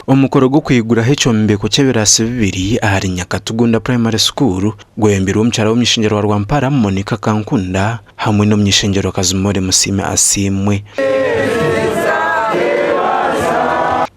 Omukoro gwo kwigura ekyombeko ky'ebirasi bibiri ahari Nyakatugunda Primary School gwembera omukyala w'omwishengero wa Rwampara Nyakatugunda hamwe n'omwishengero Kazimore Musime Asimwe.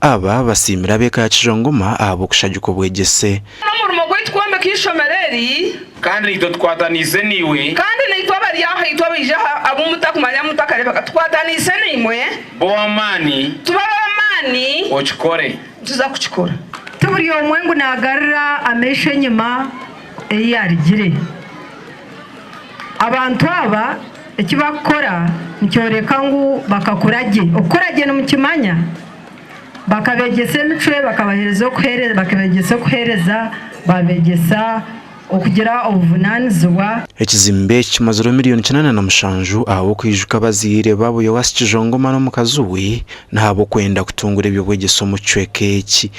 Aba basimira beka Kijongoma abo kushajuko bwegese. N'umurimo gwitwombe kishomereri kandi nito twatanize niwe kandi nito bari yaha ito bija abumutakumanya mutakareba katwatanise nimwe bo amani tubamani ochikore tuza kuchikora tuburi omwengu nagarra ameshe nyuma yarigire abantu aba ekibakora nicyoreka ngu bakakurage okurage no mukimanya bakabegese n'icwe bakabahereza kuhereza bakabegese kuhereza babegesa okugira obuvunanizibwa. Ekizimbe kimaziro miliyoni 87 aho kwijuka bazire babo yo Kijongoma no mukazuwe nabo kwenda kutungura ebyo bwegeso mu cweke eki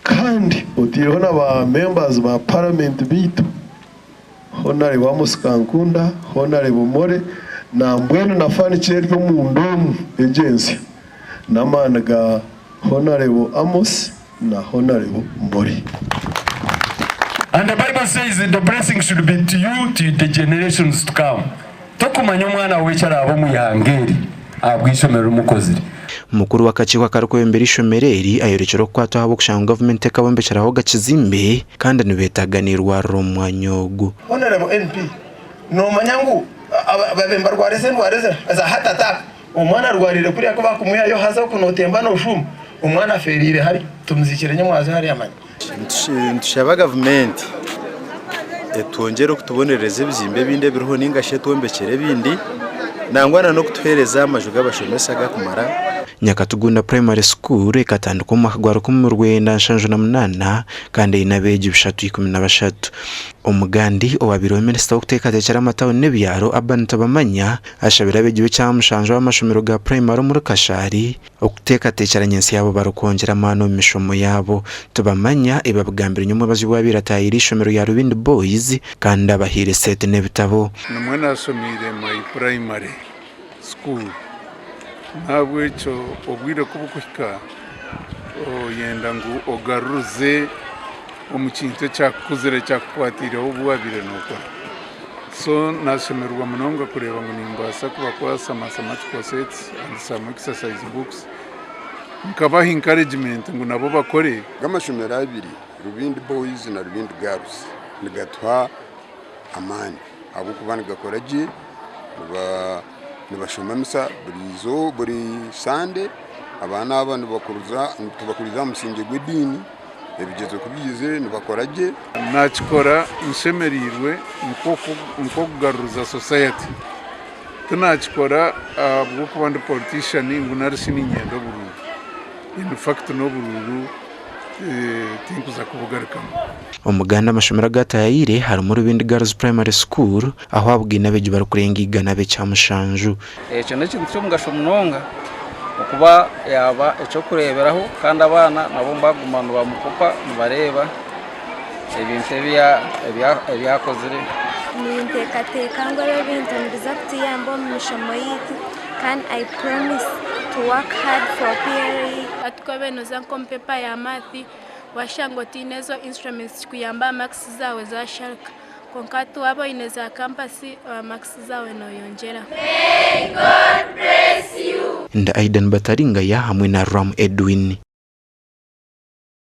kandi utireho n'aba members ba parliament bitu honare wa Nyakatugunda honare bumore na mbwene na fani kiryo mu ndomu agency namanaga Honorable Amos na Honorable Mbori. And the Bible says that the blessing should be to you, to the generations to come. Tokumanya mwana wechara abo muyangeri abwishomero mukozire. Mukuru w'akakiiko akarukwembera ishomereri ayorekero kwato abo kushanga government ekabombekeraho gakizimbe kandi nibetaganirwa romwanyogo. Honorable NP no manyangu ababemba rwareze za hatata umwana rwarire kuri yakuba kumuya yo haza kunotemba no shumu umwana ferire hari tumuzikire nyamwaze hari amanya ntushaba government etwongera kutubonereza bizimbe binde biriho ningashe twombekere bindi nangwana no kutuhereza amajuga abashomesaga kumara. Nyakatugunda Primary School ekatanduka mu akagwaro mu Rwanda nshanjo na munana kandi inabeje 313 omugandi owabiro minister okuteekateekera amatawo n'ebyaro abantu bamanya ashabira begiwe kyamushanjo w'amashomero ga primary muri Kashari okuteekateekera nyensi yabo barokongera mano mishomo yabo tubamanya ebabagambira nyuma bazibwabira tayiri shomero ya Rubindi Boys kandi abahire set n'ebitabo namwana asomire my primary school ntabwo cyo obwire kubukushika yenda ngu ogaruze omukintu cyakuzire cyakwatira obwabire nuko so nasemerwa munonga kureba ngo nimbasa kuba kwasa mathematical sets and some exercise books nkabaha encouragement ngo nabo bakore gamashomero abiri Rubindi Boys na Rubindi Girls nigatwa amani abo kubana gakoraje nibashoma misa buri Sunday abana abantu tubakuriza musinge gw'idini ebigezo kubize nibakoraje nakikora nsemerirwe nko kugaruza society tunakikora bwo kubanda politician ngunarisi n'inyendo bururu in fact no bururu tinkuza kubugarikamo. Omuganda amashomero gatayire hari muri Rubindi Girls Primary School aho abwina beje barukurengiga nabe cyamushanju ekyo n'ekintu cyo mugashomunonga okuba yaba ekyo kureberaho kandi abana nabo mbagumana bamukupa mubareba ebintu ebyakozire nintekateka ngo ebintu mbiza kutiyamba mu mishomo yitu kandi I promise to work hard for PRE atukabenoza nkompepa ya mathi washango tinezo instruments kuyamba max zawe za shark konkatu wabo ineza campus max zawe no yongera. May God bless you. Nda Aidan Bataringa ya hamwe na Ram Edwin.